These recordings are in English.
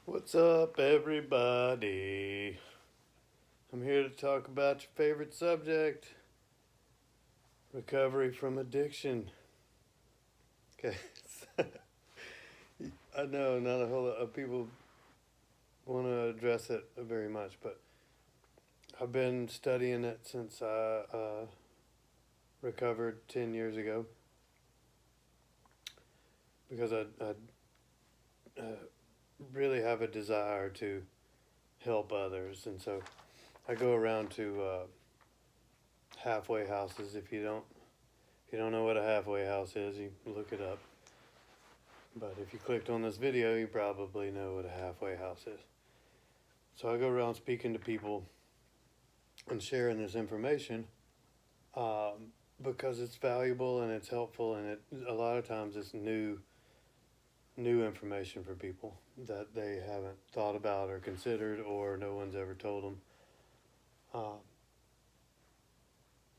What's up, everybody? I'm here to talk about your favorite subject, recovery from addiction. Okay, I know not a whole lot of people want to address it very much, but I've been studying it since I recovered 10 years ago because I really have a desire to help others, and so I go around to halfway houses. If you don't know what a halfway house is, you look it up. But if you clicked on this video, you probably know what a halfway house is. So I go around speaking to people and sharing this information because it's valuable and it's helpful, and a lot of times it's new information for people that they haven't thought about or considered, or no one's ever told them. Uh,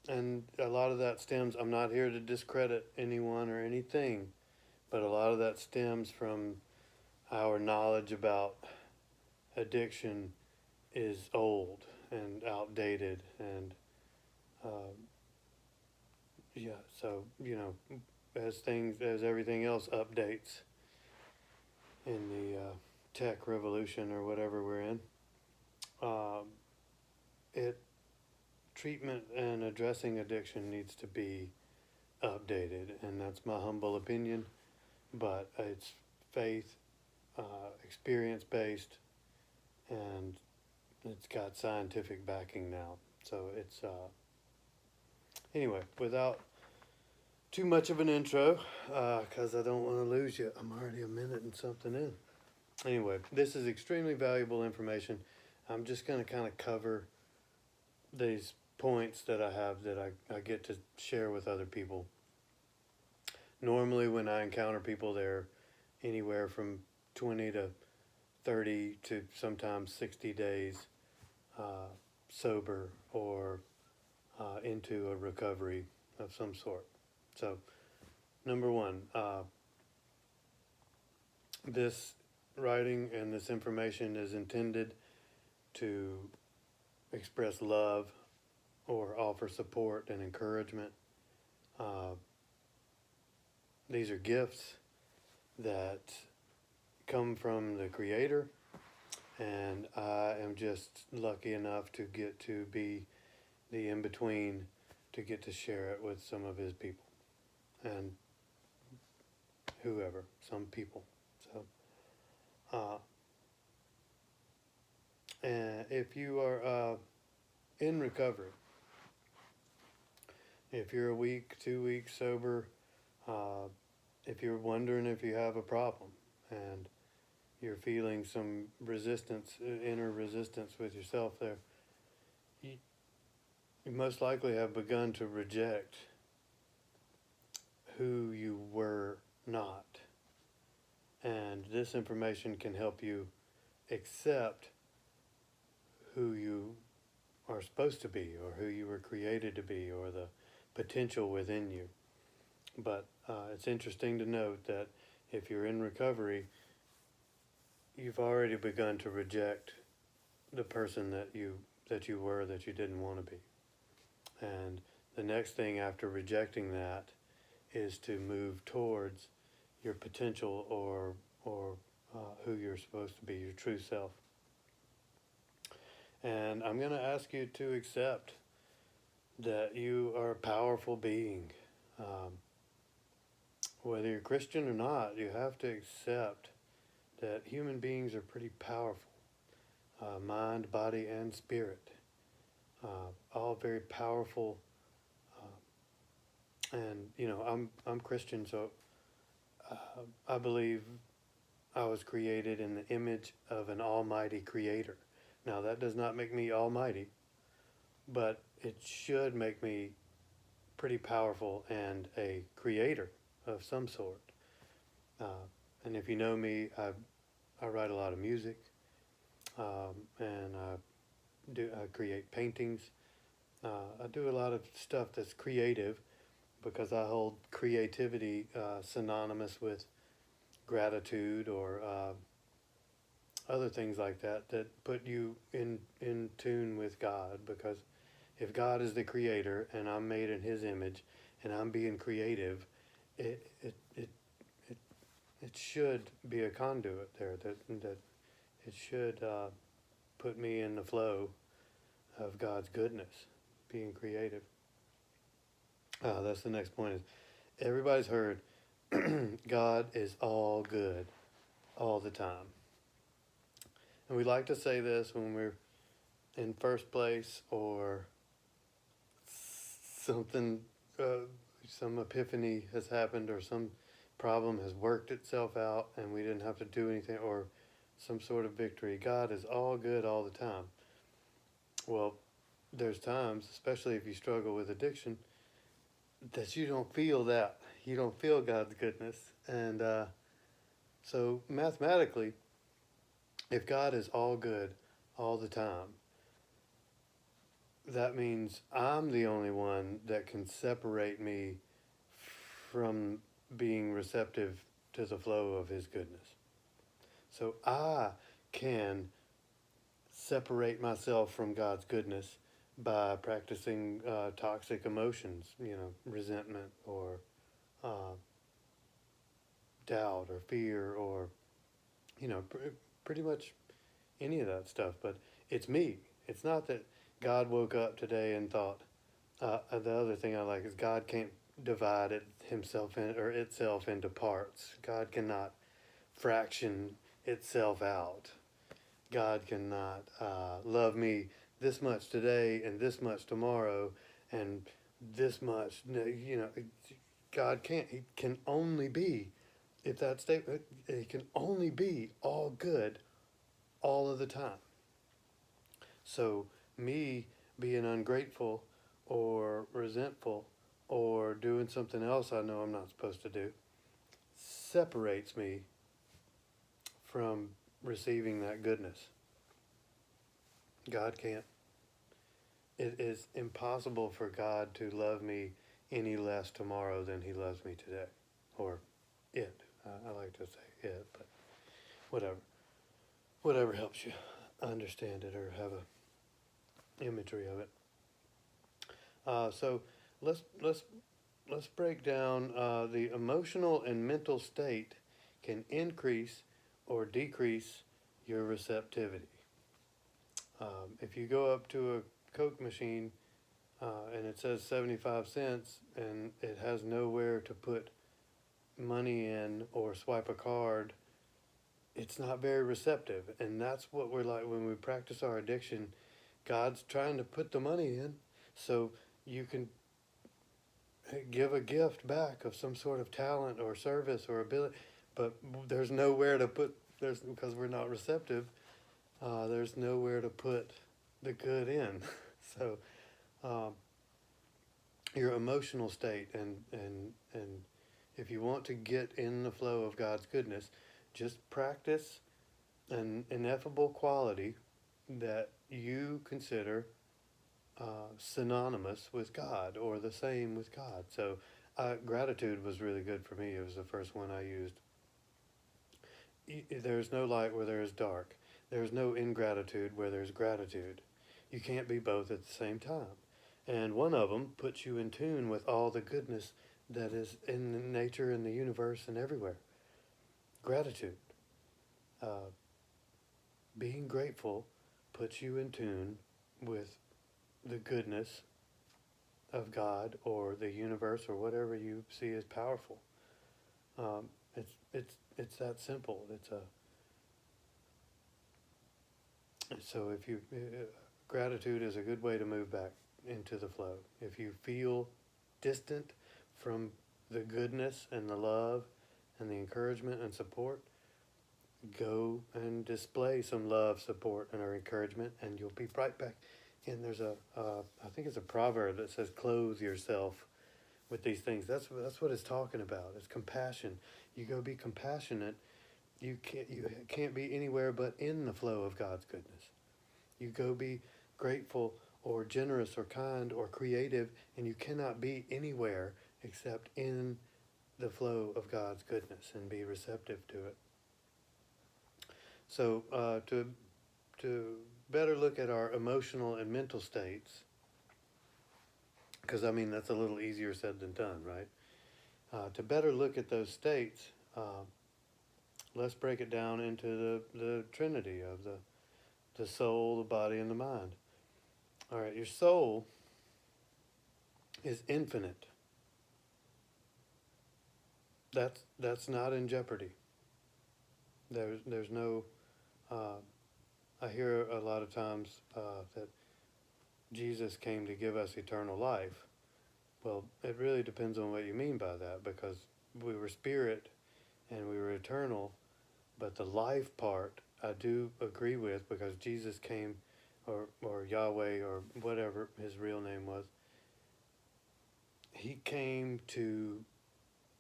and a lot of that stems. I'm not here to discredit anyone or anything, but a lot of that stems from our knowledge about addiction is old and outdated, and um, yeah, so as everything else updates in the tech revolution or whatever we're in, um, it treatment and addressing addiction needs to be updated, and that's my humble opinion. But it's faith, experience based, and it's got scientific backing now. So it's anyway, without too much of an intro, because I don't want to lose you. I'm already a minute and something in. Anyway, this is extremely valuable information. I'm just going to kind of cover these points that I have that I get to share with other people. Normally, when I encounter people, they're anywhere from 20 to 30 to sometimes 60 days uh, sober or into a recovery of some sort. So, number one, this writing and this information is intended to express love or offer support and encouragement. Uh, these are gifts that come from the Creator, and I am just lucky enough to get to be the in between to get to share it with some of His people and whoever, some people. So, uh, and if you are in recovery, if you're a week, 2 weeks sober, uh, if you're wondering if you have a problem and you're feeling some resistance, inner resistance with yourself there, you, you most likely have begun to reject who you were not. And this information can help you accept who you are supposed to be, or who you were created to be, or the potential within you. But it's interesting to note that if you're in recovery, you've already begun to reject the person that you were, that you didn't want to be. And the next thing after rejecting that is to move towards your potential, or who you're supposed to be, your true self. And I'm going to ask you to accept that you are a powerful being. Whether you're Christian or not, you have to accept that human beings are pretty powerful, mind, body, and spirit. All very powerful. And I'm Christian, so I believe I was created in the image of an almighty creator. Now, that does not make me almighty, but it should make me pretty powerful and a creator of some sort. And if you know me, I write a lot of music, and I create paintings. I do a lot of stuff that's creative because I hold creativity synonymous with gratitude, or other things like that that put you in tune with God. Because if God is the creator and I'm made in His image and I'm being creative, it it it it, it should be a conduit there that it should put me in the flow of God's goodness, being creative. That's the next point. Is everybody's heard God is all good all the time, and we like to say this when we're in first place or something, some epiphany has happened or some problem has worked itself out and we didn't have to do anything, or some sort of victory. God is all good all the time. Well, there's times, especially if you struggle with addiction, that you don't feel that. You don't feel God's goodness. And so mathematically, if God is all good all the time, that means I'm the only one that can separate me from being receptive to the flow of His goodness. So I can separate myself from God's goodness by practicing toxic emotions, resentment or uh, doubt or fear or, pretty much any of that stuff. But it's me. It's not that God woke up today and thought. The other thing I like is God can't divide himself or itself into parts. God cannot fraction itself out. God cannot love me this much today and this much tomorrow and this much. God can't. He can only be, if that statement, he can only be all good all of the time. So me being ungrateful or resentful or doing something else I know I'm not supposed to do separates me from receiving that goodness. God can't. It is impossible for God to love me any less tomorrow than He loves me today. Or it. I like to say it, but whatever. Whatever helps you understand it or have a imagery of it. So let's break down the emotional and mental state can increase or decrease your receptivity. If you go up to a Coke machine and it says 75 cents and it has nowhere to put money in or swipe a card, it's not very receptive. And that's what we're like when we practice our addiction. God's trying to put the money in so you can give a gift back of some sort of talent or service or ability, but there's nowhere to put, because we're not receptive, there's nowhere to put the good in. So um, your emotional state and if you want to get in the flow of God's goodness, just practice an ineffable quality that you consider synonymous with God or the same with God. So gratitude was really good for me. It was the first one I used. There's no light where there is dark. There's no ingratitude where there's gratitude. You can't be both at the same time. And one of them puts you in tune with all the goodness that is in nature and the universe and everywhere. Gratitude. Being grateful puts you in tune with the goodness of God or the universe or whatever you see as powerful. It's that simple. So if you gratitude is a good way to move back into the flow. If you feel distant from the goodness and the love and the encouragement and support, go and display some love, support, and encouragement, and you'll be right back. And there's I think it's a proverb that says, "Clothe yourself with these things." That's what it's talking about. It's compassion. You go be compassionate. You can't be anywhere but in the flow of God's goodness. You go be grateful or generous or kind or creative, and you cannot be anywhere except in the flow of God's goodness and be receptive to it. So to better look at our emotional and mental states, because I mean that's a little easier said than done, right? To better look at those states, let's break it down into the Trinity of the soul, the body, and the mind. All right, your soul is infinite. That's not in jeopardy. There's no. I hear a lot of times that Jesus came to give us eternal life. Well, it really depends on what you mean by that, because we were spirit and we were eternal, but the life part I do agree with, because Jesus came, or Yahweh, or whatever his real name was, he came to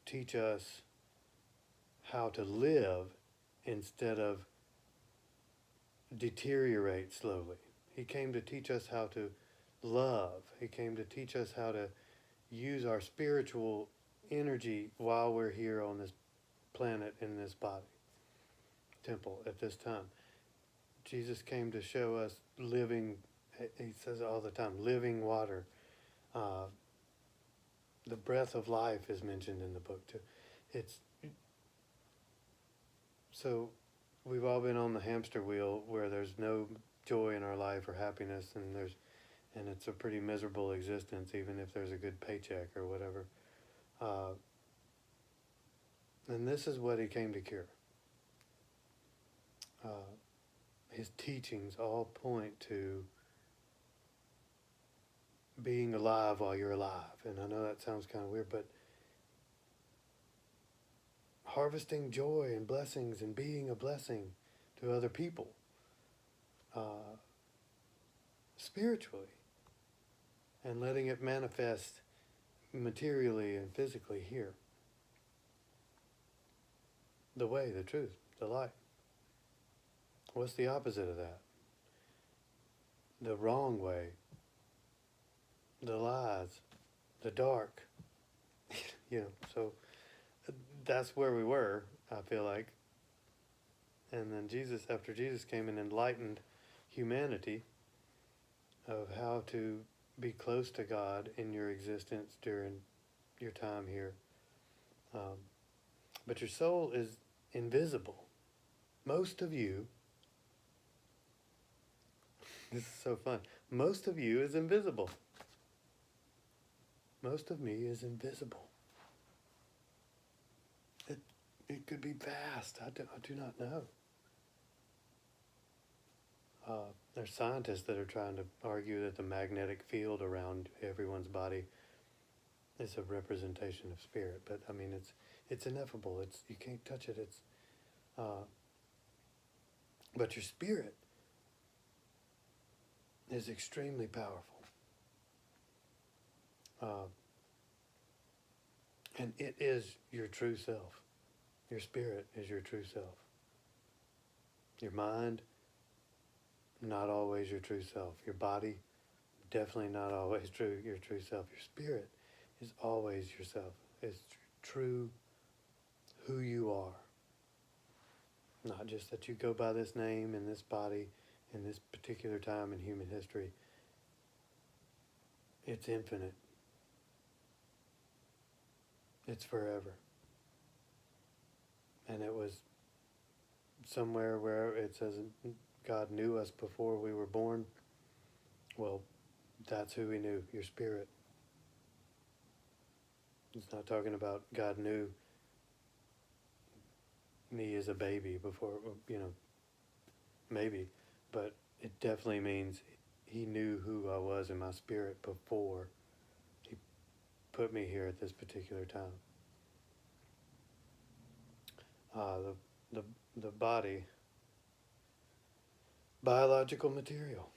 teach us how to live instead of deteriorate slowly. He came to teach us how to love. He came to teach us how to use our spiritual energy while we're here on this planet, in this body, temple, at this time. Jesus came to show us living, he says it all the time, living water. Uh, the breath of life is mentioned in the book too. It's so we've all been on the hamster wheel where there's no joy in our life or happiness, and it's a pretty miserable existence, even if there's a good paycheck or whatever. And this is what he came to cure. Uh, his teachings all point to being alive while you're alive. And I know that sounds kind of weird, but harvesting joy and blessings and being a blessing to other people spiritually, and letting it manifest materially and physically here. The way, the truth, the light. What's the opposite of that? The wrong way, the lies, the dark. So that's where we were, I feel like. And then after Jesus came and enlightened humanity of how to be close to God in your existence during your time here. But your soul is invisible. Most of you, this is so fun, most of you is invisible. Most of me is invisible. It could be vast. I do not know. There's scientists that are trying to argue that the magnetic field around everyone's body is a representation of spirit, but I mean it's ineffable. You can't touch it. But your spirit is extremely powerful, and it is your true self. Your spirit is your true self. Your mind, not always your true self. Your body, definitely not always your true self. Your spirit is always yourself. It's true who you are. Not just that you go by this name in this body in this particular time in human history. It's infinite. It's forever. And it was somewhere where it says God knew us before we were born. Well, that's who he knew, your spirit. It's not talking about God knew me as a baby before, maybe, but it definitely means he knew who I was in my spirit before he put me here at this particular time. The body, biological material.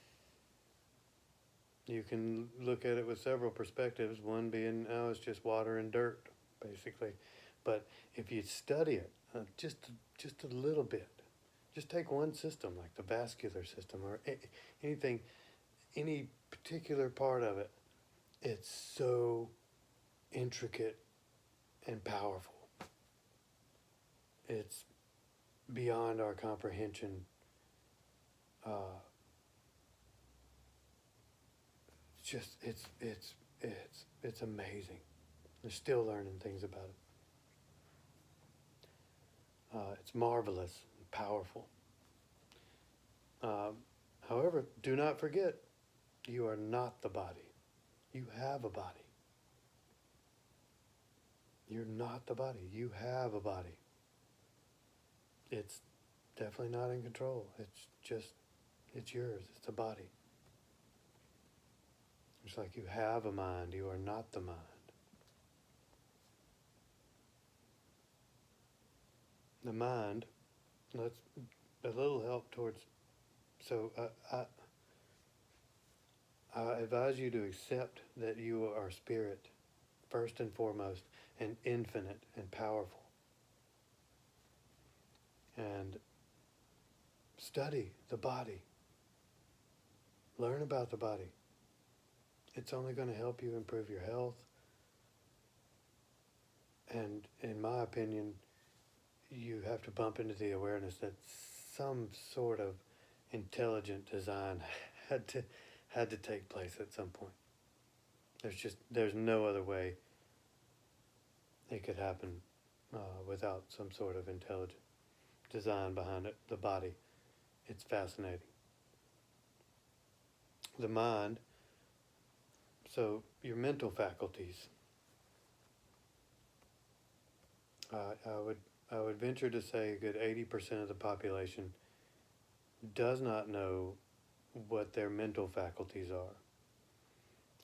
You can look at it with several perspectives, one being, it's just water and dirt, basically. But if you study it just a little bit, just take one system, like the vascular system, or anything, any particular part of it, it's so intricate and powerful. It's beyond our comprehension. It's amazing. We're still learning things about it. It's marvelous and powerful. However, do not forget, you are not the body. You have a body. You're not the body. You have a body. It's definitely not in control. It's yours. It's a body. It's like you have a mind. You are not the mind. The mind, let's, a little help towards, so I advise you to accept that you are spirit, first and foremost, and infinite and powerful. And study the body. Learn about the body. It's only going to help you improve your health. And in my opinion, you have to bump into the awareness that some sort of intelligent design had to take place at some point. There's no other way it could happen without some sort of intelligent design behind it. The body, it's fascinating. The mind, so your mental faculties. I would venture to say a good 80% of the population does not know what their mental faculties are.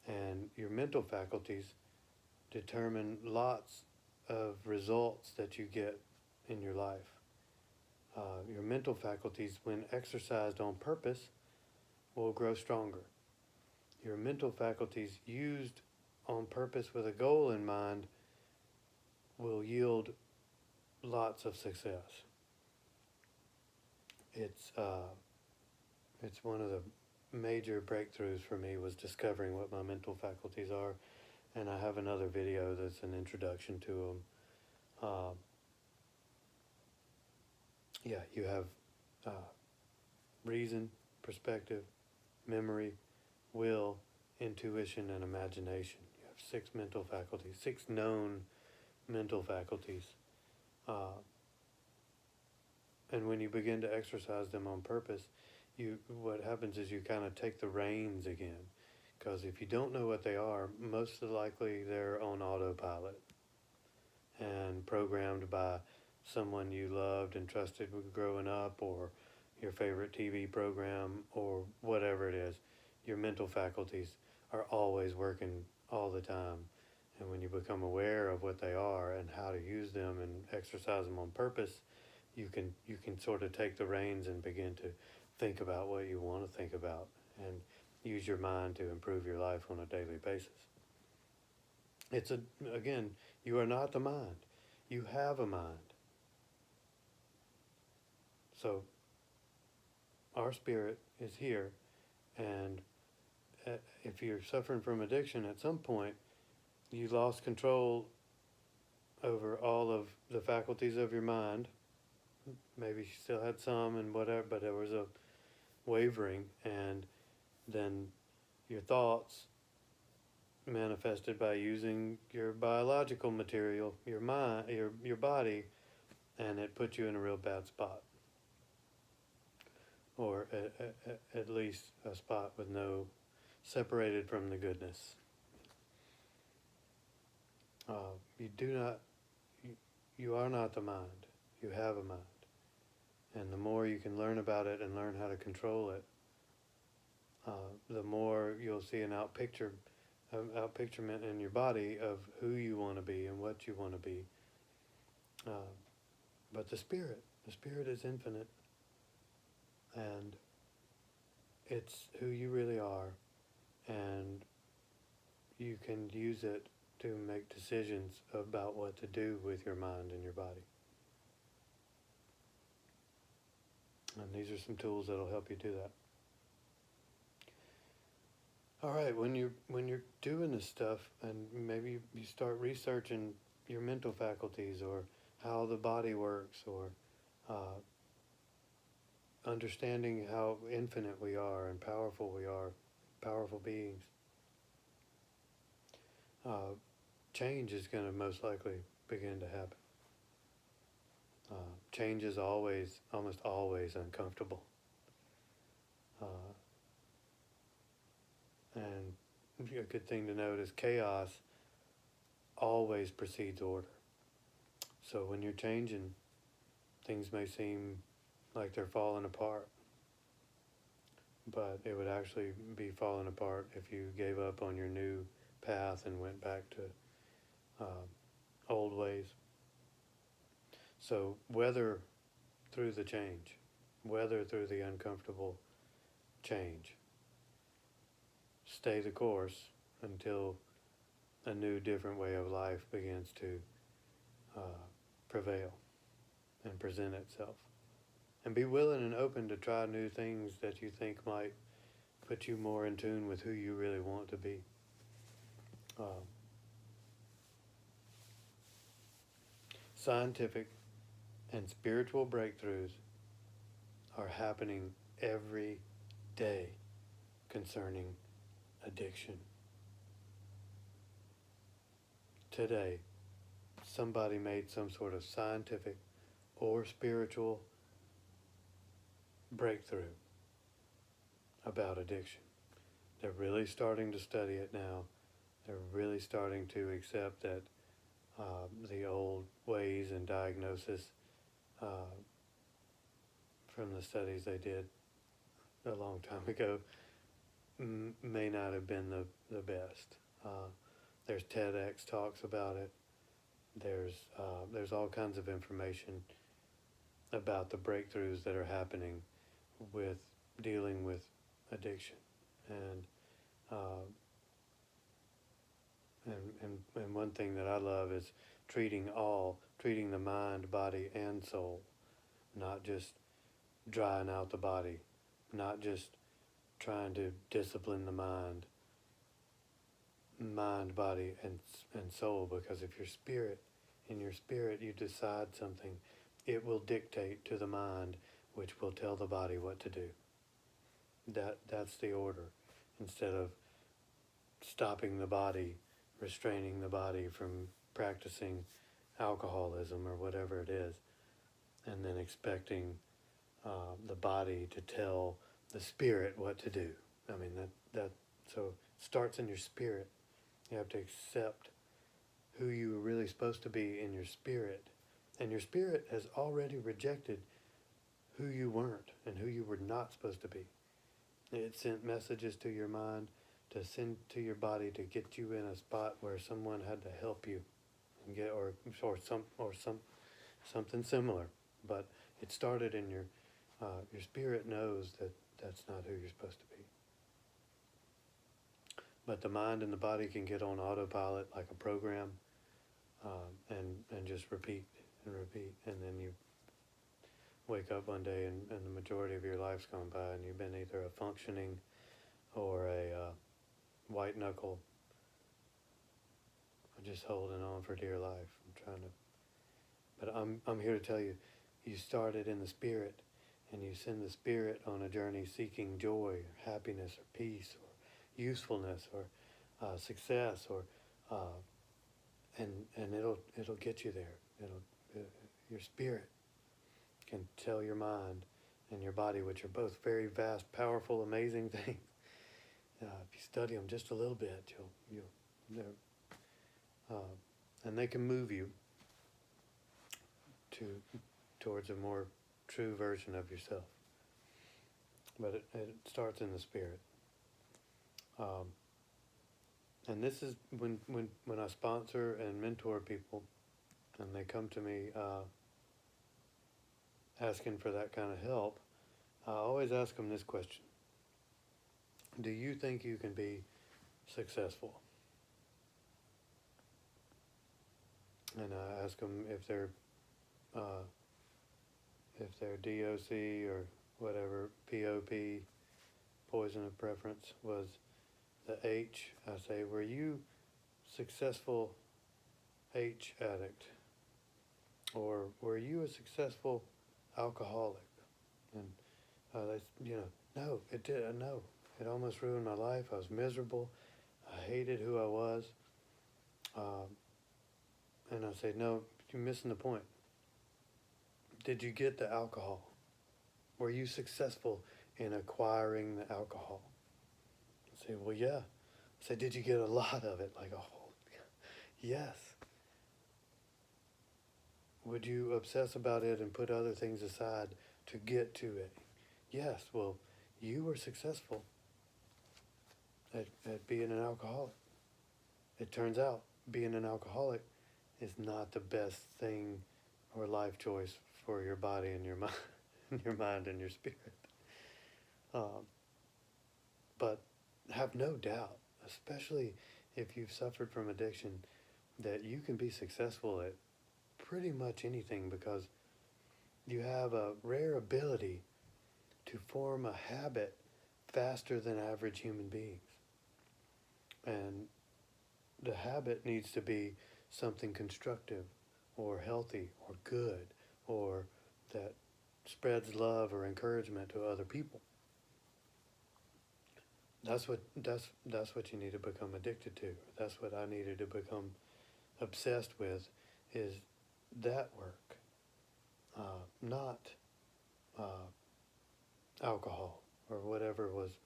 And your mental faculties determine lots of results that you get in your life. Your mental faculties, when exercised on purpose, will grow stronger. Your mental faculties used on purpose with a goal in mind will yield lots of success. It's one of the major breakthroughs for me was discovering what my mental faculties are, and I have another video that's an introduction to them. You have reason, perspective, memory, will, intuition, and imagination. You have 6 mental faculties, 6 known mental faculties. And when you begin to exercise them on purpose, what happens is you kind of take the reins again. Because if you don't know what they are, most likely they're on autopilot and programmed by someone you loved and trusted growing up, or your favorite TV program, or whatever it is. Your mental faculties are always working all the time. And when you become aware of what they are and how to use them and exercise them on purpose, you can sort of take the reins and begin to think about what you want to think about and use your mind to improve your life on a daily basis. Again, you are not the mind. You have a mind. So our spirit is here, and if you're suffering from addiction, at some point you lost control over all of the faculties of your mind. Maybe you still had some and whatever, but there was a wavering, and then your thoughts manifested by using your biological material, your mind, your body, and it put you in a real bad spot, or at least a spot with no separated from the goodness. You are not the mind. You have a mind. And the more you can learn about it and learn how to control it, the more you'll see an outpicturement in your body of who you want to be and what you want to be. But the spirit is infinite, and it's who you really are, and you can use it to make decisions about what to do with your mind and your body. And these are some tools that'll help you do that. All right, when you're doing this stuff, and maybe you start researching your mental faculties or how the body works, or understanding how infinite we are and powerful we are, powerful beings, change is going to most likely begin to happen. Change is almost always uncomfortable. And a good thing to note is chaos always precedes order. So when you're changing, things may seem like they're falling apart, but it would actually be falling apart if you gave up on your new path and went back to old ways. So weather through the change, weather through the uncomfortable change. Stay the course until a new, different way of life begins to prevail and present itself. And be willing and open to try new things that you think might put you more in tune with who you really want to be. Scientific and spiritual breakthroughs are happening every day concerning addiction. Today, somebody made some sort of scientific or spiritual breakthrough about addiction. They're really starting to study it now. They're really starting to accept that the old ways and diagnosis from the studies they did a long time ago may not have been the best. There's TEDx talks about it. There's all kinds of information about the breakthroughs that are happening with dealing with addiction, and one thing that I love is treating the mind, body, and soul, not just drying out the body, not just trying to discipline the mind, body, and soul, because if in your spirit you decide something, it will dictate to the mind, which will tell the body what to do. That's the order. Instead of stopping the body, restraining the body from practicing alcoholism or whatever it is, and then expecting the body to tell the spirit what to do. I mean, so it starts in your spirit. You have to accept who you are really supposed to be in your spirit. And your spirit has already rejected who you weren't and who you were not supposed to be. It sent messages to your mind to send to your body to get you in a spot where someone had to help you and get something similar. But it started in your spirit knows that that's not who you're supposed to be. But the mind and the body can get on autopilot like a program, and just repeat, and then you wake up one day and the majority of your life's gone by and you've been either a functioning or a white knuckle, just holding on for dear life. But I'm here to tell you, you started in the spirit, and you send the spirit on a journey seeking joy, or happiness, or peace, or usefulness, or success, or and it'll get you there. Your spirit can tell your mind and your body, which are both very vast, powerful, amazing things. If you study them just a little bit, and they can move you towards a more true version of yourself. But it starts in the spirit. And this is when I sponsor and mentor people, and they come to me asking for that kind of help, I always ask them this question: do you think you can be successful? And I ask them if they're DOC or whatever, POP, poison of preference, was the H. I say, were you successful H addict? Or were you a successful alcoholic? And No, it did. No, it almost ruined my life. I was miserable. I hated who I was. Um, and I said, no, you're missing the point. Did you get the alcohol? Were you successful in acquiring the alcohol? I say, well, yeah. I said, did you get a lot of it? Like, oh, yes. Would you obsess about it and put other things aside to get to it? Yes. Well, you were successful at being an alcoholic. It turns out being an alcoholic is not the best thing or life choice for your body and your mind, your mind and your spirit. Um, but have no doubt, especially if you've suffered from addiction, that you can be successful at pretty much anything because you have a rare ability to form a habit faster than average human beings. And the habit needs to be something constructive or healthy or good or that spreads love or encouragement to other people. That's what you need to become addicted to. That's what I needed to become obsessed with, is that work, not alcohol or whatever was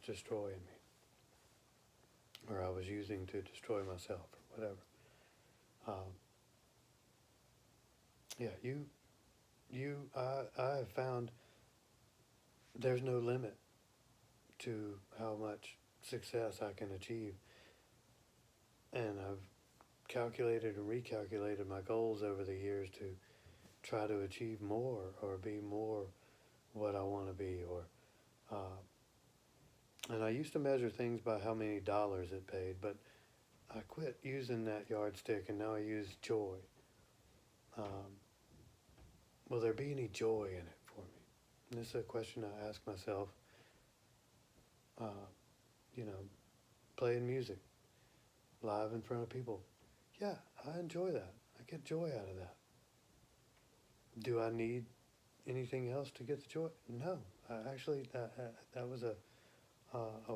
destroying me, or I was using to destroy myself or whatever. I have found there's no limit to how much success I can achieve, and I've calculated and recalculated my goals over the years to try to achieve more or be more what I want to be, or and I used to measure things by how many dollars it paid, but I quit using that yardstick and now I use joy. Will there be any joy in it for me? And this is a question I ask myself. You know, playing music live in front of people. Yeah, I enjoy that. I get joy out of that. Do I need anything else to get the joy? No. Actually, that was a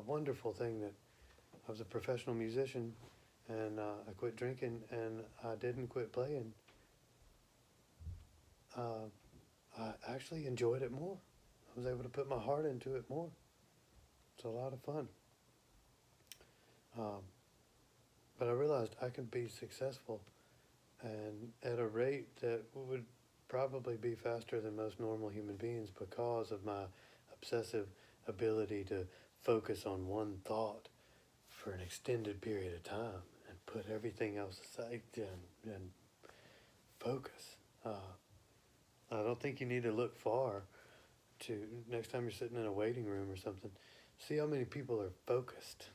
wonderful thing that I was a professional musician, and I quit drinking, and I didn't quit playing. I actually enjoyed it more. I was able to put my heart into it more. It's a lot of fun. But I realized I could be successful and at a rate that would probably be faster than most normal human beings because of my obsessive ability to focus on one thought for an extended period of time and put everything else aside and focus. I don't think you need to look far to, next time you're sitting in a waiting room or something, see how many people are focused.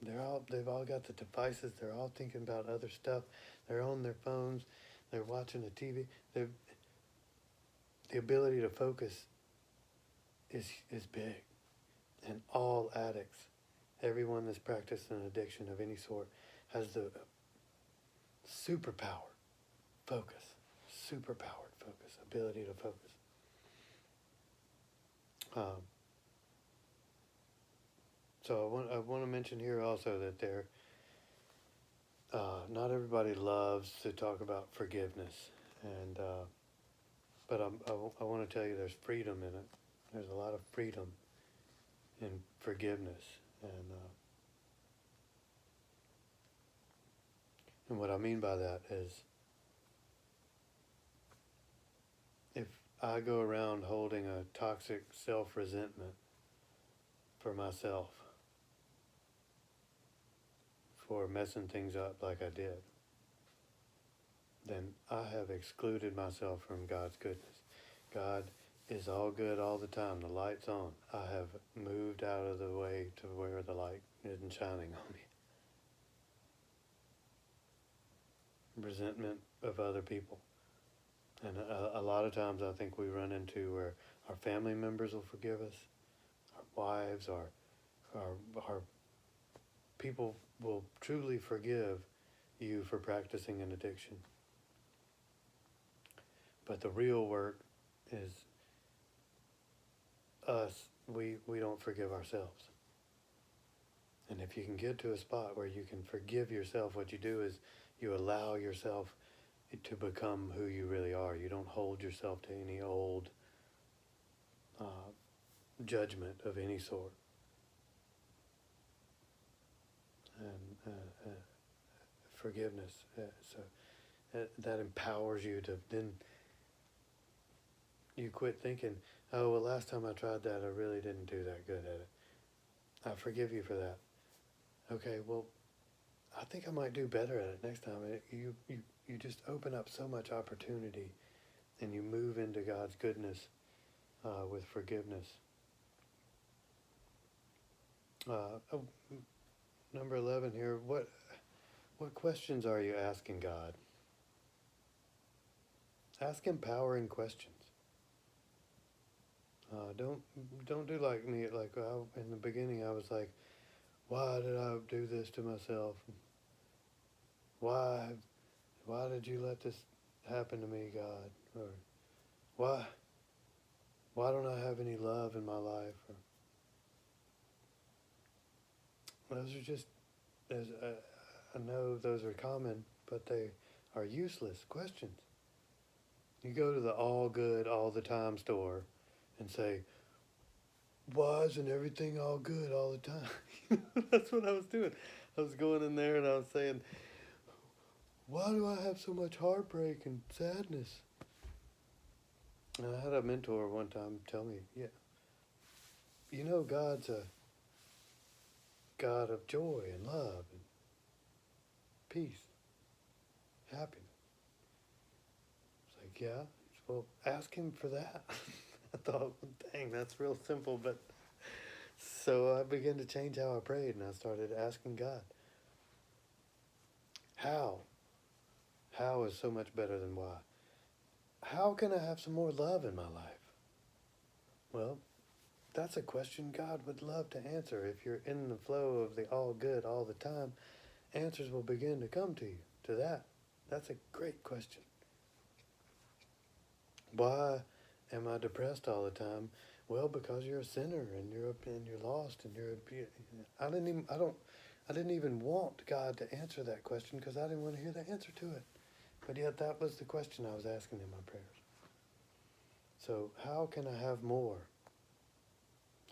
They've all got the devices. They're all thinking about other stuff. They're on their phones. They're watching the TV. The ability to focus is big. And all addicts, everyone that's practiced an addiction of any sort, has the superpower focus, superpowered focus, ability to focus. So I want to mention here also that not everybody loves to talk about forgiveness, and but I want to tell you there's freedom in it. There's a lot of freedom in forgiveness, and what I mean by that is, if I go around holding a toxic self-resentment for myself for messing things up like I did, then I have excluded myself from God's goodness. God is all good all the time. The light's on. I have moved out of the way to where the light isn't shining on me. Resentment of other people. And a lot of times I think we run into where our family members will forgive us, our wives, our people will truly forgive you for practicing an addiction. But the real work is us, we don't forgive ourselves. And if you can get to a spot where you can forgive yourself, what you do is you allow yourself to become who you really are. You don't hold yourself to any old judgment of any sort. And forgiveness. So that empowers you to then, you quit thinking, oh, well, last time I tried that, I really didn't do that good at it. I forgive you for that. Okay, well, I think I might do better at it next time. You just open up so much opportunity, and you move into God's goodness with forgiveness. Number 11 here, what questions are you asking God? Ask empowering questions. Don't do like me. Like in the beginning, I was like, why did I do this to myself? Why did you let this happen to me, God? Or why don't I have any love in my life? Or, those are just, I know those are common, but they are useless questions. You go to the all good all the time store and say, why isn't everything all good all the time? That's what I was doing. I was going in there and I was saying, why do I have so much heartbreak and sadness? And I had a mentor one time tell me, yeah, you know God's a God of joy and love and peace, happiness. It's like, yeah, well, ask him for that. I thought, dang, that's real simple, but so I began to change how I prayed, and I started asking God, how? How is so much better than why? How can I have some more love in my life? Well, that's a question God would love to answer. If you're in the flow of the all good all the time, answers will begin to come to you to that. That's a great question. Why am I depressed all the time? Well, because you're a sinner and you're lost and I didn't even want God to answer that question because I didn't want to hear the answer to it. But yet that was the question I was asking in my prayers. So how can I have more?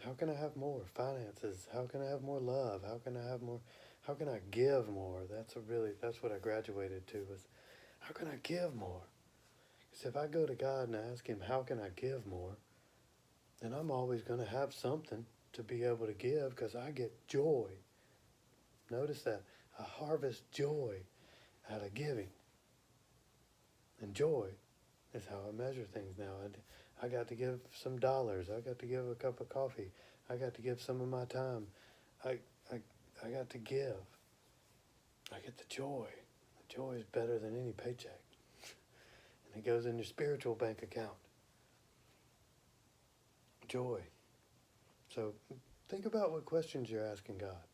How can I have more finances? How can I have more love? How can I give more? That's what I graduated to, was how can I give more? Because if I go to God and ask him, how can I give more? Then I'm always going to have something to be able to give because I get joy. Notice that. I harvest joy out of giving. And joy is how I measure things now. I got to give some dollars. I got to give a cup of coffee. I got to give some of my time. I got to give. I get the joy. The joy is better than any paycheck. And it goes in your spiritual bank account. Joy. So think about what questions you're asking God.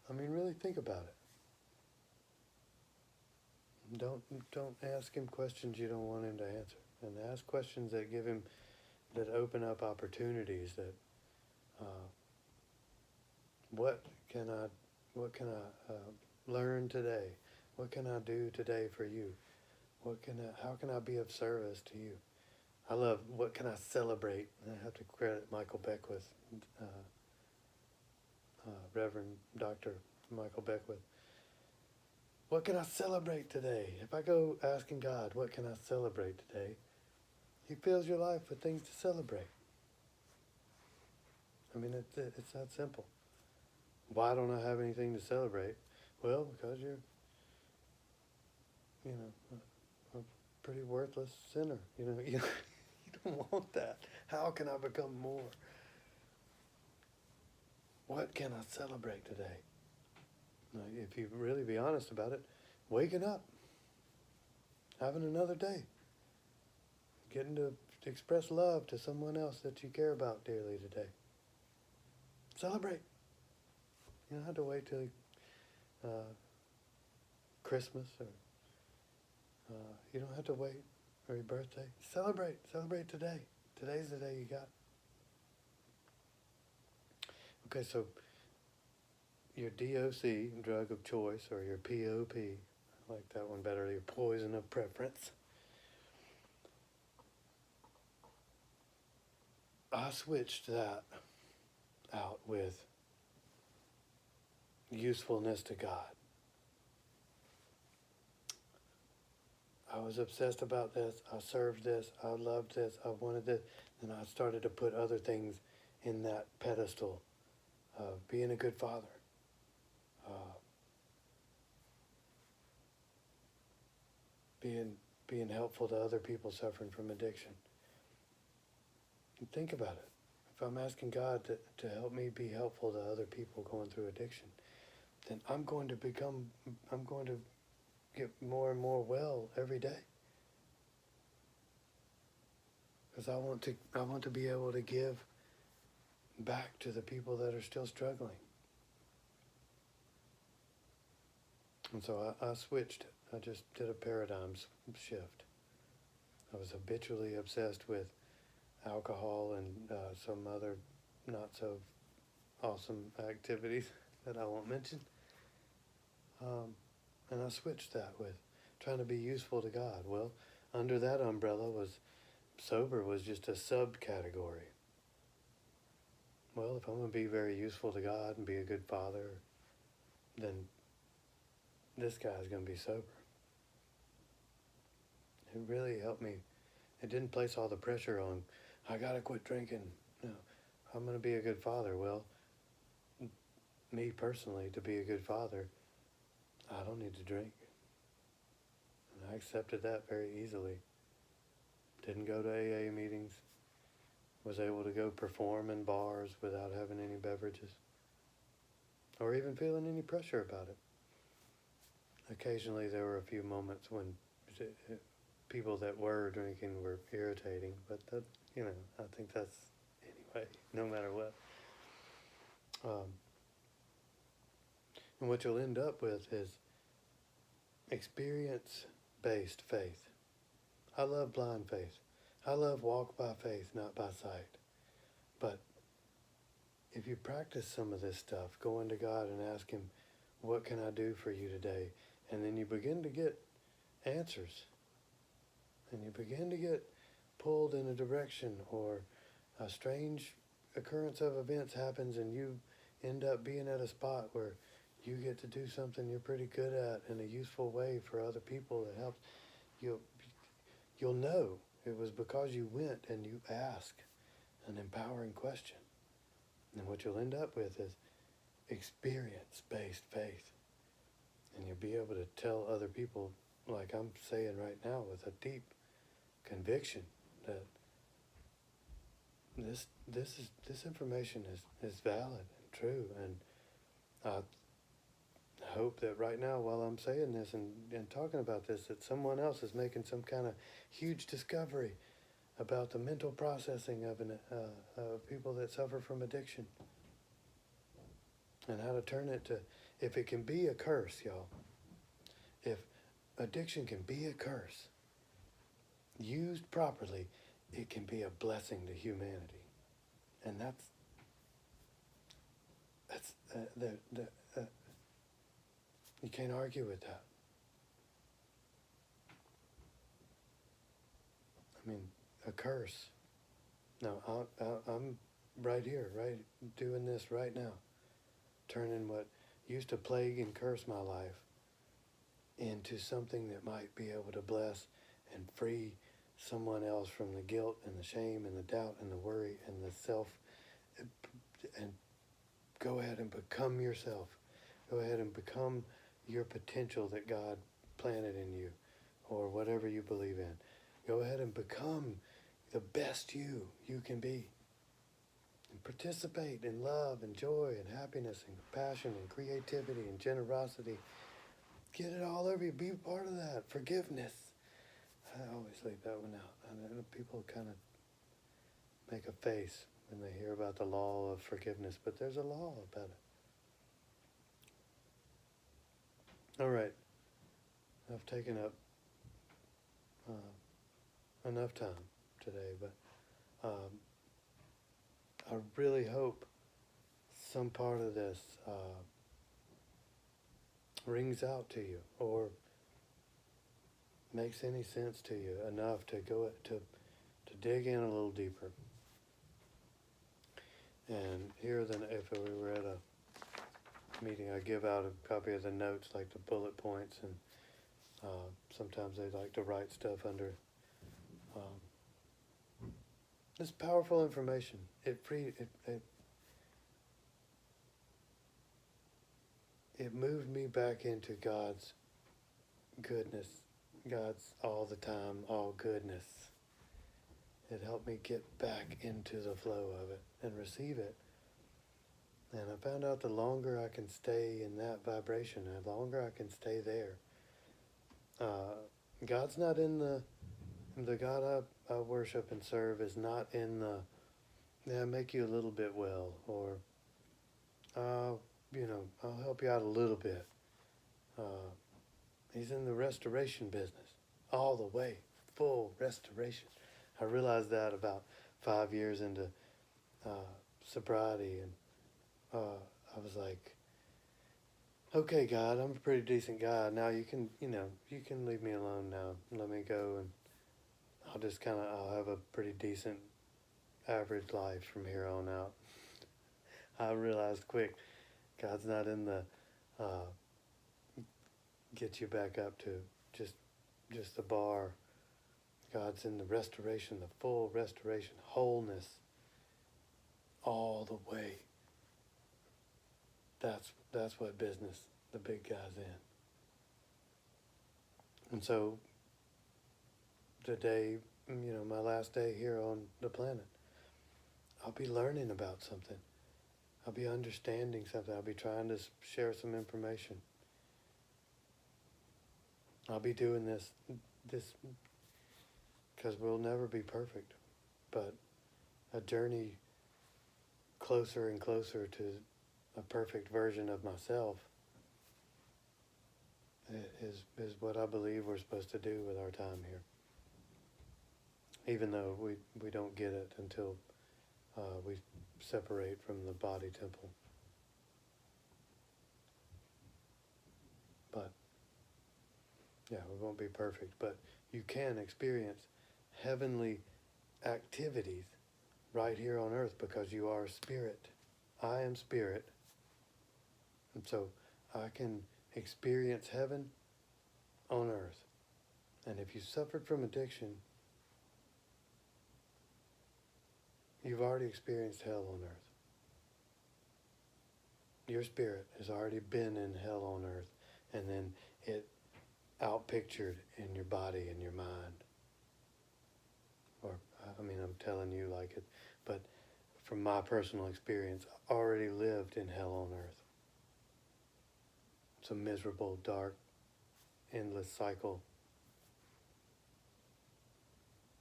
I mean, really think about it. Don't ask him questions you don't want him to answer. And ask questions that that open up opportunities that, what can I learn today? What can I do today for you? How can I be of service to you? I love, what can I celebrate? And I have to credit Michael Beckwith, Reverend Dr. Michael Beckwith. What can I celebrate today? If I go asking God, what can I celebrate today? He fills your life with things to celebrate. I mean, it's that simple. Why don't I have anything to celebrate? Well, because you're, a pretty worthless sinner. You don't want that. How can I become more? What can I celebrate today? Now, if you really be honest about it, waking up, having another day, getting to express love to someone else that you care about dearly today. Celebrate. You don't have to wait till Christmas, or you don't have to wait for your birthday. Celebrate today. Today's the day you got. Okay, so your DOC, drug of choice, or your POP, I like that one better, your poison of preference. I switched that out with usefulness to God. I was obsessed about this. I served this. I loved this. I wanted this. And I started to put other things in that pedestal of being a good father, being helpful to other people suffering from addiction. And think about it. If I'm asking God to help me be helpful to other people going through addiction, then I'm going to get more and more well every day. Because I want to be able to give back to the people that are still struggling. And so I switched it. I just did a paradigm shift. I was habitually obsessed with alcohol and some other not so awesome activities that I won't mention. And I switched that with trying to be useful to God. Well, under that umbrella was sober was just a subcategory. Well, if I'm going to be very useful to God and be a good father, then this guy's going to be sober. It really helped me. It didn't place all the pressure on, I got to quit drinking. No, I'm going to be a good father. Well, me personally, to be a good father, I don't need to drink. And I accepted that very easily. Didn't go to AA meetings. Was able to go perform in bars without having any beverages. Or even feeling any pressure about it. Occasionally there were a few moments when people that were drinking were irritating, but that, I think that's, anyway, no matter what. And what you'll end up with is experience-based faith. I love blind faith. I love walk by faith, not by sight. But if you practice some of this stuff, going to God and ask Him, what can I do for you today? And then you begin to get answers. And you begin to get pulled in a direction, or a strange occurrence of events happens and you end up being at a spot where you get to do something you're pretty good at in a useful way for other people that helps. You'll know it was because you went and you asked an empowering question. And what you'll end up with is experience-based faith. And you'll be able to tell other people, like I'm saying right now, with a deep conviction that this information is valid and true. And I hope that right now, while I'm saying this and talking about this, that someone else is making some kind of huge discovery about the mental processing of people that suffer from addiction, and how to turn it to, if it can be a curse, y'all, if addiction can be a curse, used properly, it can be a blessing to humanity. And that's you can't argue with that. I mean, a curse. No, I'm right here, right, doing this right now, turning what used to plague and curse my life into something that might be able to bless and free someone else from the guilt and the shame and the doubt and the worry and the self, and go ahead and become yourself. Go ahead and become your potential that God planted in you, or whatever you believe in. Go ahead and become the best you can be. And participate in love and joy and happiness and compassion and creativity and generosity. Get it all over you. Be part of that. Forgiveness. I always leave that one out. I know people kind of make a face when they hear about the law of forgiveness, but there's a law about it. All right. I've taken up enough time today, but I really hope some part of this rings out to you or makes any sense to you enough to go to dig in a little deeper. And here then, if we were at a meeting, I give out a copy of the notes, like the bullet points, and sometimes they like to write stuff under. It's powerful information. It moved me back into God's goodness, God's all the time, all goodness. It helped me get back into the flow of it and receive it. And I found out the longer I can stay in that vibration, the longer I can stay there. God's not in the God I worship and serve is not in make you a little bit well, or, I'll help you out a little bit. He's in the restoration business, all the way, full restoration. I realized that about 5 years into sobriety, and I was like, okay, God, I'm a pretty decent guy. Now you can leave me alone now. Let me go, and I'll have a pretty decent average life from here on out. I realized quick, God's not in the get you back up to just the bar. God's in the restoration, the full restoration, wholeness, all the way. That's what business the big guy's in. And so today, my last day here on the planet, I'll be learning about something. I'll be understanding something. I'll be trying to share some information. I'll be doing this because we'll never be perfect, but a journey closer and closer to a perfect version of myself is what I believe we're supposed to do with our time here. Even though we don't get it until we separate from the body temple. But, yeah, we won't be perfect, but you can experience heavenly activities right here on earth because you are spirit. I am spirit. And so I can experience heaven on earth. And if you suffered from addiction, you've already experienced hell on earth. Your spirit has already been in hell on earth, and then it outpictured in your body and your mind. Or, I'm telling you like it, but from my personal experience, I already lived in hell on earth. It's a miserable, dark, endless cycle.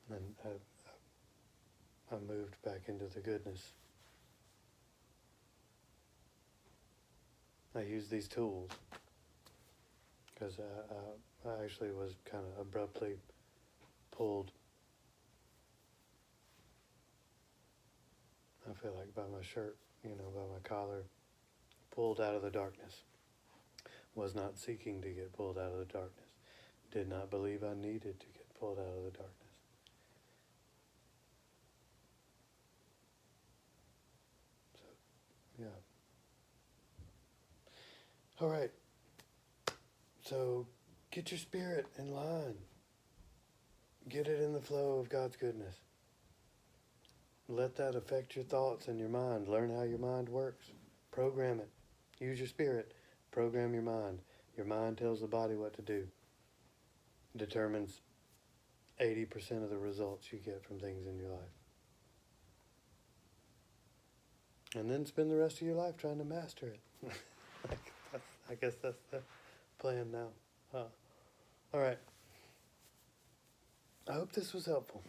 And I moved back into the goodness. I used these tools because I actually was kind of abruptly pulled, I feel like, by my shirt, by my collar, pulled out of the darkness. Was not seeking to get pulled out of the darkness. Did not believe I needed to get pulled out of the darkness. So, yeah. All right. So, get your spirit in line. Get it in the flow of God's goodness. Let that affect your thoughts and your mind. Learn how your mind works. Program it. Use your spirit. Program your mind. Your mind tells the body what to do. It determines 80% of the results you get from things in your life. And then spend the rest of your life trying to master it. I guess that's the plan now. All right. I hope this was helpful.